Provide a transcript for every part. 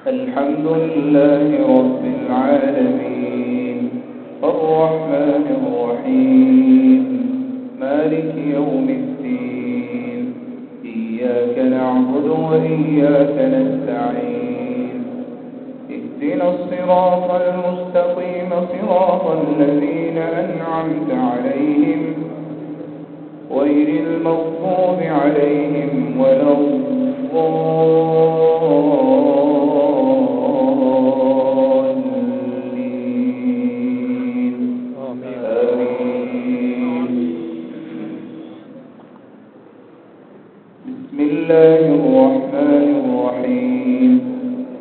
الحمد لله رب العالمين الرحمن الرحيم مالك يوم الدين إياك نعبد وإياك نستعين اهدنا الصراط المستقيم صراط الذين أنعمت عليهم غير المغضوب عليهم ولا الضالين آمين. بسم الله الرحمن الرحيم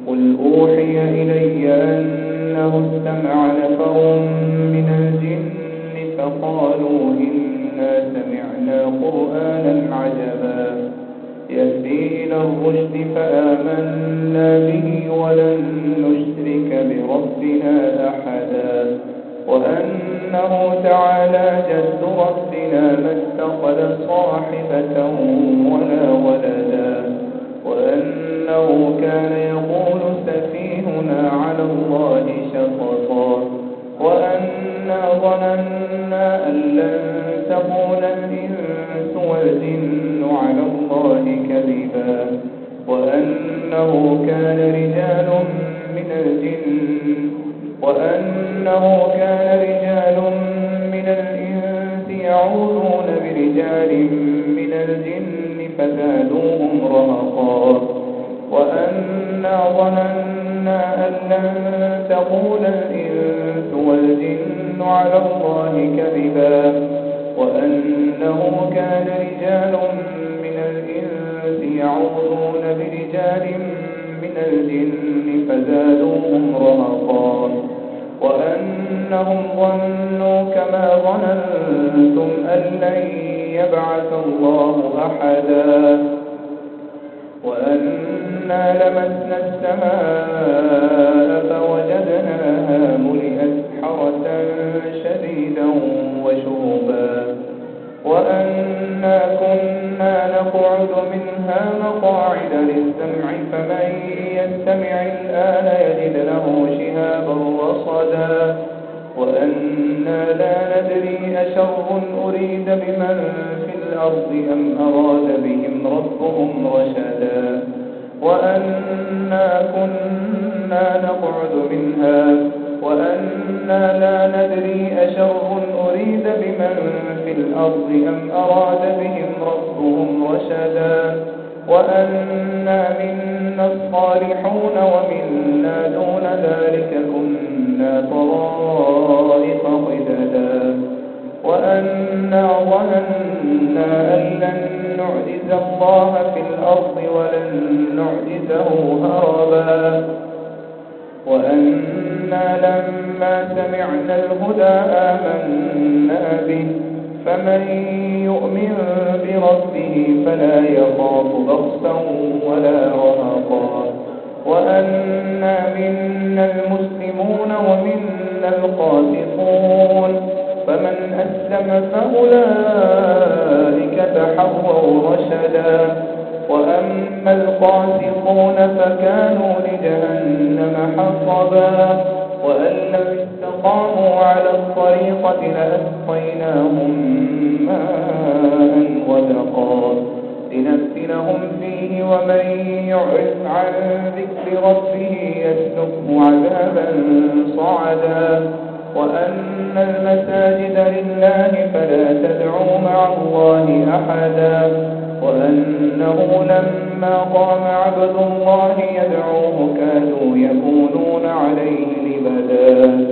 قل أوحي إلي أنه استمع نفر من الجن فقالوا إنا سمعنا قرآنا عجبا يهدي إلى الرشد فآمنا به ولن نشرك بربنا أحدا وأنه تعالى جد ربنا ما اتخذ صاحبة ولا ولدا وأنه كان يقول سفيهنا على الله شططا وأنا ظننا أن لن تقول الإنس والجن على الله كذبا وأنه كان رجال من الإنس يعوذون برجال من الجن فزادوهم رهقا وأنا ظننا أن لن تقول الإنس والجن على الله كذبا وأنه كان رجال من الإنس يعوذون برجال من الجن فزادوهم رهقا وأنهم ظنوا كما ظننتم أن لن يبعث الله أحدا وأنا لمسنا السماء فوجدناها ملئت حرسا شديدا وشهبا وأنا كنا نقعد منها مقاعد للسمع فمن يستمع الآن يجد له شهابا رصدا وأنا لا ندري أشر أريد بمن في الأرض أم أراد بهم ربهم رشدا وأنا كنا نقعد منها وأنا لا ندري أشر أريد بمن في الأرض أم أراد بهم ربهم رشدا وأنا منا الصالحون ومنا دون ذلك كنا طرائق قددا وأنا ظننا أن لن نعجز الله في الأرض ولن نعجزه هربا وأنا لما سمعنا الهدى آمنا به فمن يؤمن بربه فلا يخاف بخسا ولا رهقا وأنا منا المسلمون ومنا القاسطون فمن أسلم فأولئك تحروا رشدا وأما القاسطون فكانوا لجهنم حطبا وأن لم استقاموا على الطريقة لأسقيناهم ماء غدقا لنفتنهم فيه ومن يعرض عن ذكر ربه يسلكه عذابا صعدا وأن المساجد لله فلا تدعوا مع الله أحدا وأنه لما قام عبد الله يدعوه كادوا يكونون عليه لبدا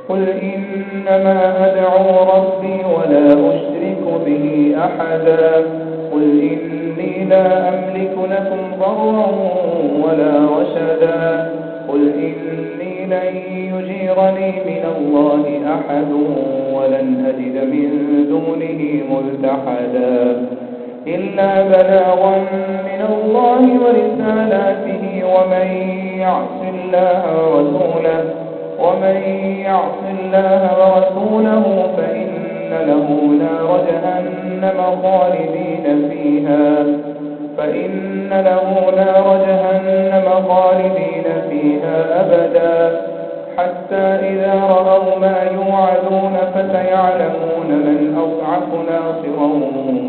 قل إنما أدعو ربي ولا أشرك به أحدا قل إني لا أملك لكم ضرا ولا رشدا قل إني لن يجيرني من الله أحد ولن أجد من دونه ملتحدا إلا بلاغا من الله ورسالاته ومن يعص الله ورسوله فإن له نار جهنم خالدين فيها فإن له نار جهنم خالدين فيها أبدا حتى إذا رأوا ما يوعدون فسيعلمون من أضعف ناصرا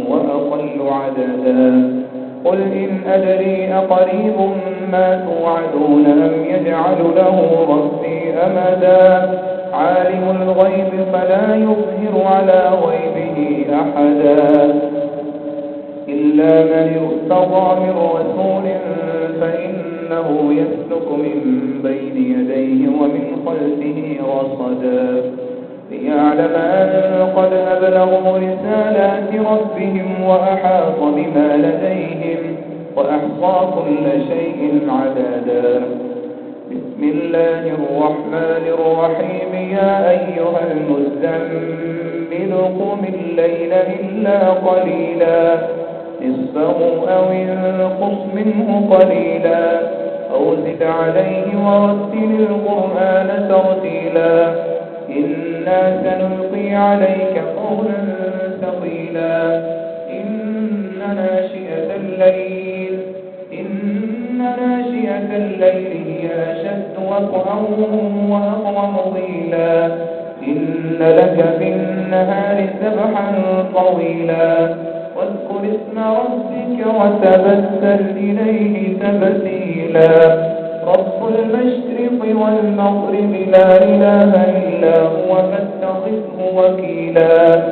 وأقل عددا قل إن أدري أقريب ما توعدون أم يجعل له ربي أمدا عالم الغيب فلا يظهر على غيبه أحدا إلا من ارتضى من رسول فإنه يسلك من بين يديه ومن خلفه رصدا ليعلم أن قد أبلغوا رسالات ربهم وأحاط بما لديهم وأحصى كل شيء عددا بسم الله الرحمن الرحيم يا أيها المزمل قم الليل إلا قليلا نصفه أو انقص منه قليلا أو زد عليه ورتل القرآن ترتيلا إنا سنلقي عليك قولا ثقيلا إن ناشئة الليل هي أشد وقعا وأقوم قيلا إن لك في النهار سبحا طويلا واذكر اسم ربك وتبتل إليه تبتيلا رب المشرق والمغرب لا إله إلا هو فاتخذه وكيلا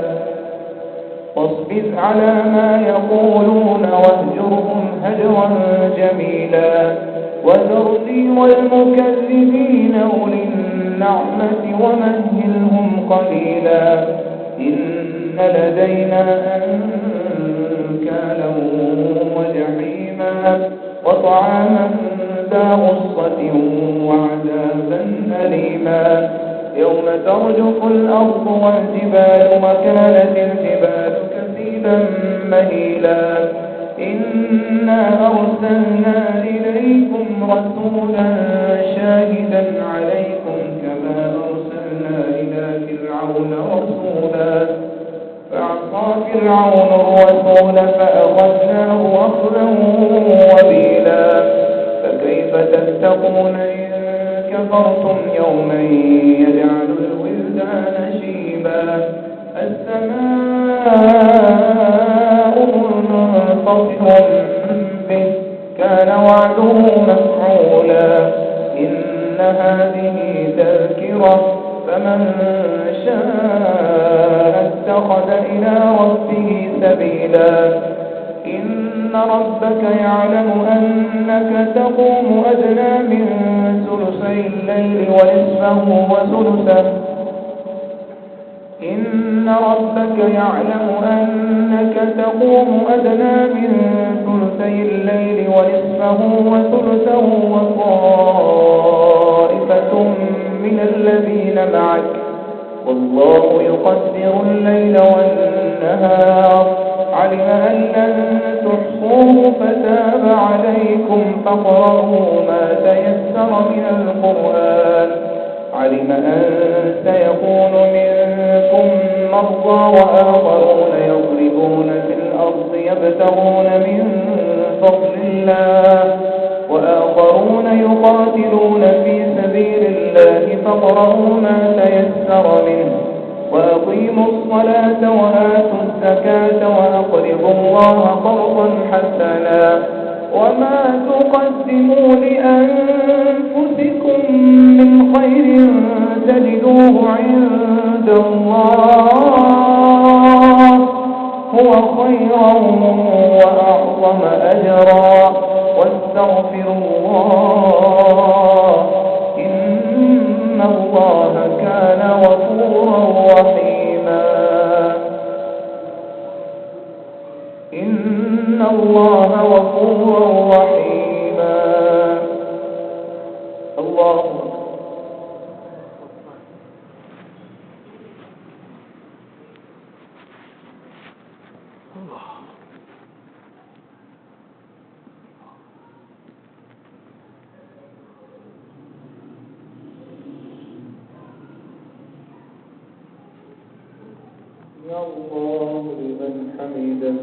واصبر على ما يقولون واهجرهم هجرا جميلا وذرني والمكذبين أولي النعمة ومهلهم قليلا إن لدينا أنكالا وجحيما وطعاما ذا غصة وعذابا أليما يوم ترجف الأرض والجبال وكانت الجبال كثيبا مهيلا إنا أرسلنا إليكم رسولا شاهدا عليكم كما أرسلنا إلى فرعون رسولا فعصى فرعون الرسول فأخذناه أخذا وبيلا فكيف تتقون إن كفرتم يوما يجعل الولدان شيبا السماء منفطر به كان وعده مفعولا إن هذه تذكرة فمن شاء اتخذ إلى ربه سبيلا إن ربك يعلم أنك تقوم أدنى من ثلثي الليل ونصفه وثلثه إن ربك يعلم أنك تقوم أدنى من ثلثي الليل ونصفه وثلثه وطائفة من الذين معك والله يقدر الليل والنهار علم أن لن تحصوه فتاب عليكم فاقرؤوا ما تيسر من القرآن علم أن سيكون منكم مرضى وآخرون يضربون في الأرض يبتغون من فضل الله وآخرون يقاتلون في سبيل الله فاقرؤوا ما تيسر منه وأقيموا الصلاة وآتوا الزكاة وأقرضوا الله قرضا حسنا وما تقدموا لأنفسكم من خير تجدوه عند الله هو خيرا وأعظم أجرا واستغفروا الله إن الله كان غفورا رحيما إن الله غفور رحيما الله يا الله لمن حمده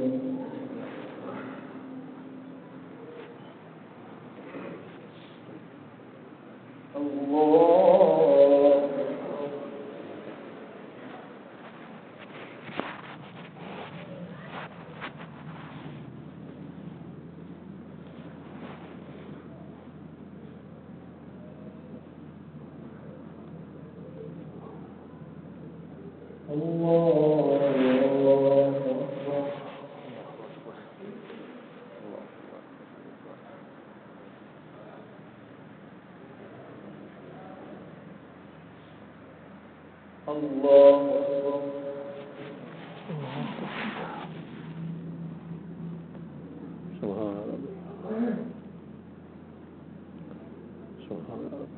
الله أكبر. سبحان ربي سبحان ربي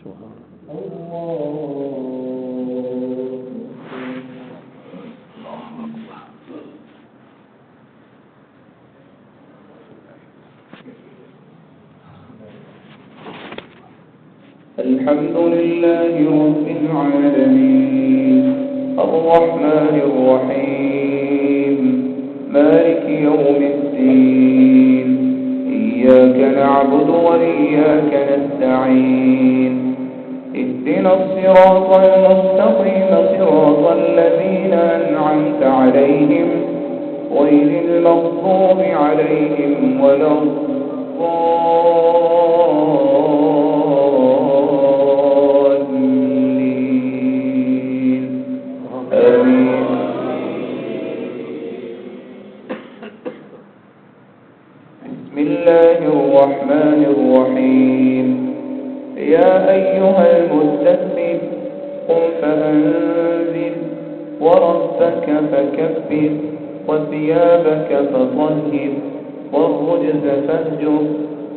سبحان الحمد لله رب العالمين الرحمن الرحيم مالك يوم الدين إياك نعبد وإياك نستعين اهدنا الصراط المستقيم صراط الذين أنعمت عليهم غير المغضوب عليهم ولا الضالين آمين. بسم الله الرحمن الرحيم يا أيها المدثر قم فأنذر وربك فكبر وثيابك فطهر والرجز فاهجر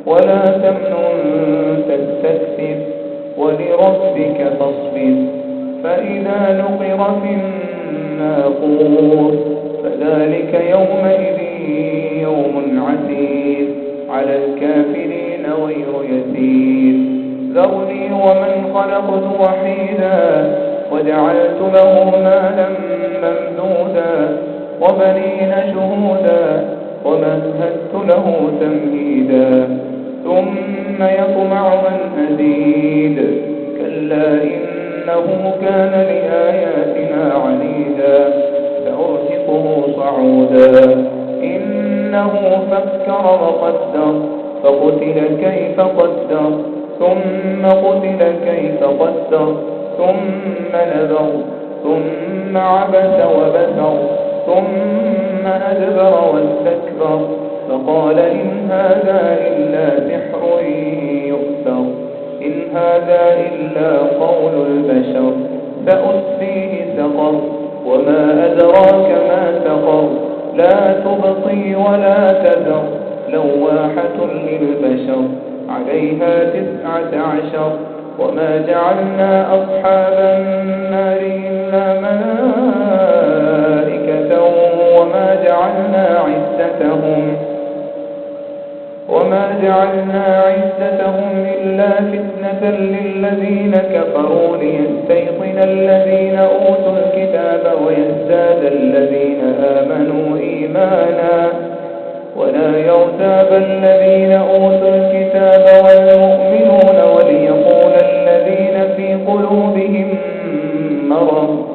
ولا تمنن تستكثر ولربك فاصبر فإذا نقر في الناقور فذلك يومئذ يوم عسير على الكافرين غير يسير ذرني ومن خلقت وحيدا وجعلت له مالا ممدودا وبنين شهودا ومهدت له تمهيدا ثم يطمع أن أزيد كلا إنه كان لآياتنا عنيدا سأرهقه صعودا إنه فكر وقدر فقتل كيف قدر ثم قتل كيف قدر ثم نذر ثم عبس وبسر ثم أدبر واستكبر فقال إن هذا إلا سحر يؤثر إن هذا إلا قول البشر سأسقيه سقر وما أدراك ما سقر لا تبقي ولا تذر لواحة للبشر عليها 19 وما جعلنا أصحاب النار إلا ملائكة وما جعلنا عدتهم إلا فتنة للذين كفروا ليستيقن الذين أوتوا الكتاب ويزداد الذين آمنوا إيمانا ولا يرتاب الذين أوتوا الكتاب والمؤمنون وليقول الذين في قلوبهم مرض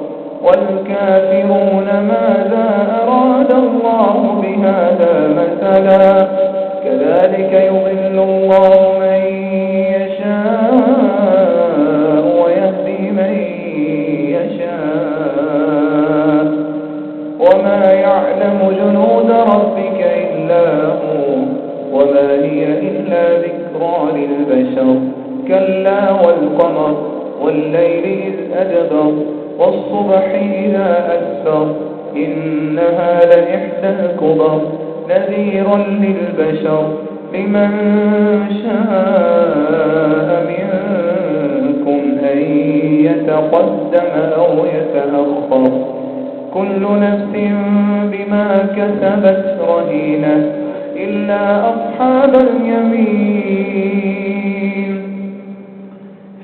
والكافرون ماذا أراد الله بهذا مثلا كذلك يضل الله من يشاء ويهدي من يشاء وما يعلم جنود ربك إلا هو وما هي إلا ذكرى للبشر كلا والقمر والليل إذ أدبر والصبح إذا أسفر إنها لإحدى الكبر نذيرا للبشر لمن شاء منكم أن يتقدم أو يتأخر كل نفس بما كسبت رهينة إلا أصحاب اليمين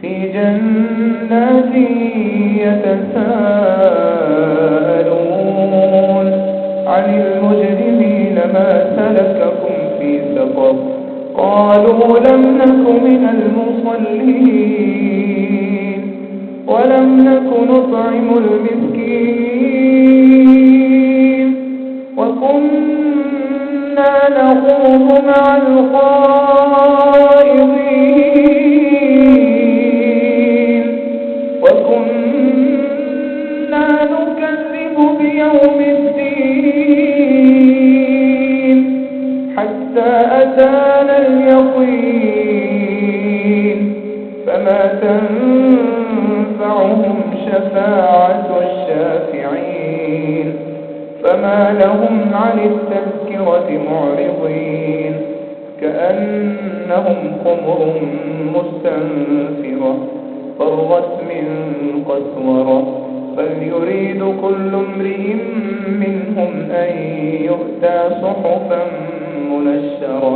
في جنات يتساءلون عن المجرمين ما سلككم في سقر قالوا لم نك من المصلين ولم نك نطعم المسكين وكنا نخوض مع الخائضين وكنا نكذب بيوم الدين حتى أتانا اليقين فما تنفعهم شفاعة الشافعين فما لهم عن التذكرة معرضين كأنهم خمر مستنفرة فرت من قسورة بل يريد كل امرئ منهم أن يؤتى صحفا منشرة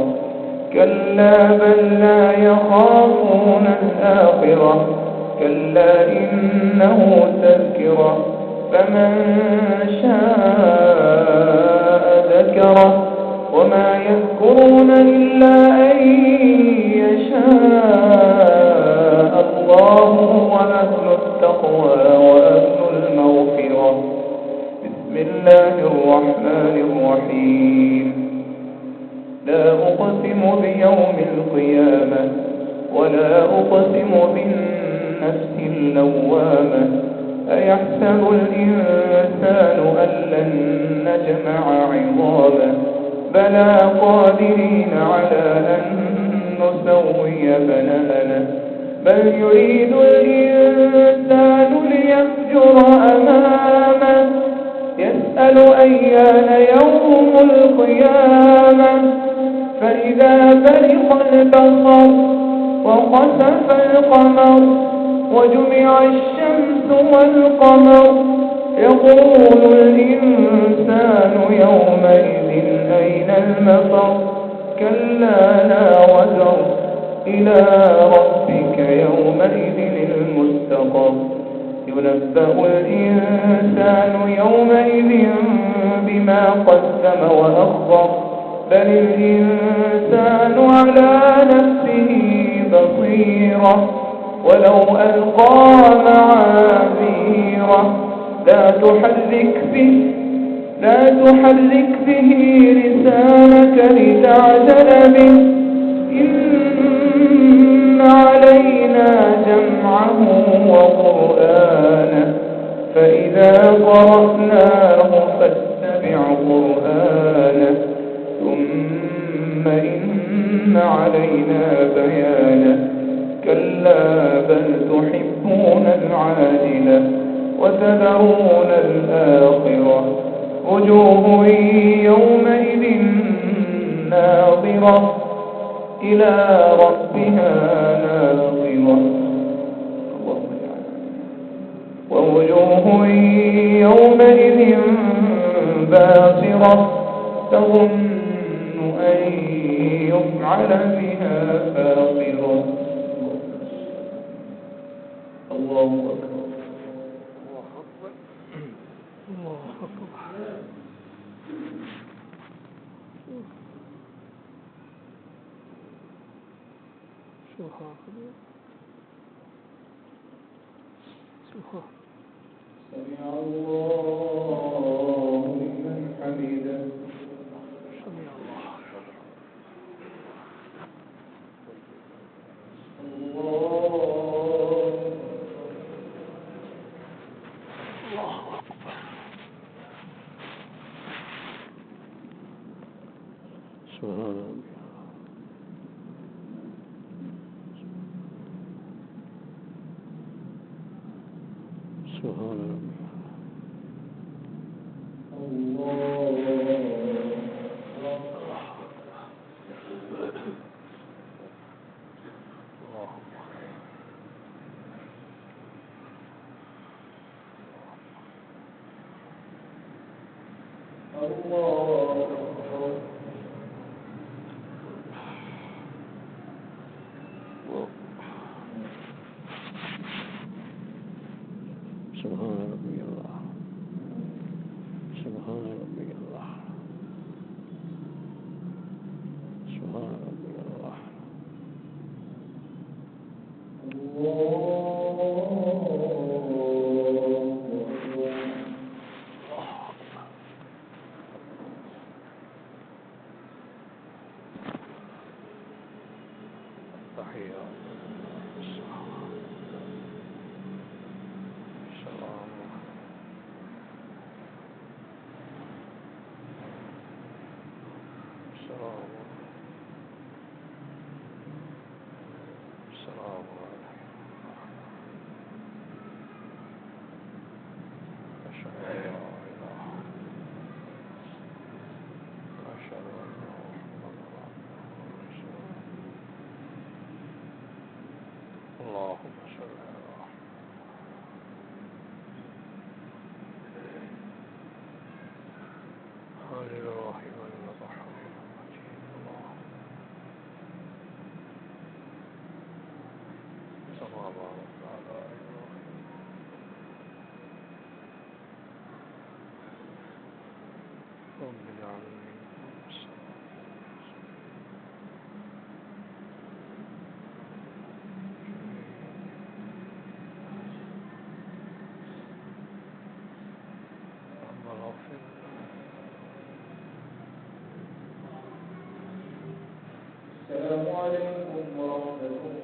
كلا بل لا يخافون الآخرة كلا إنه تذكرة فمن شاء ذكره وما يذكرون إلا أن يشاء الله وأهل التقوى وأهل المغفرة. بسم الله الرحمن الرحيم. لا أقسم بيوم القيامة ولا أقسم بالنفس اللوامة أيحسب الإنسان أن لن نجمع عظامه بلى قادرين على أن نسوي بنانه بل يريد الإنسان ليفجر أمامه يسأل أيان يوم القيامة فإذا برق البصر وخسف القمر وجمع الشمس والقمر يقول الإنسان يومئذ أين المفر كلا لا وزر إلى ربك يومئذ المستقر ينبأ الإنسان يومئذ بما قدم وأخر بل الإنسان على نفسه بصيرة ولو ألقى معاذيره لا تحرك به لسانك لتعجل به إن علينا جمعه وقرآنه فإذا قرأناه فاتبع قرآنه ثم إن علينا بيانه كلا بل تحبون العاجلة وتذرون الآخرة وجوه يومئذ ناظرة إلى ربها ناظرة ووجوه يومئذ باسرة تظن أن يفعل بها فاقرة. الله أكبر. الله أكبر. سبحان الله. سمع الله لمن حمده. سمع الله. الله أكبر. سبحان الله. سبحان الله. سبحان ربي الله. سبحان ربي الله. سبحان ربي الله. تحيات. سلام. الراحمين الرحيم المجيد الله كما باركت على إبراهيم رب اجعلني مقيم الصلاة اللهم اغفر السلام عليكم ورحمة الله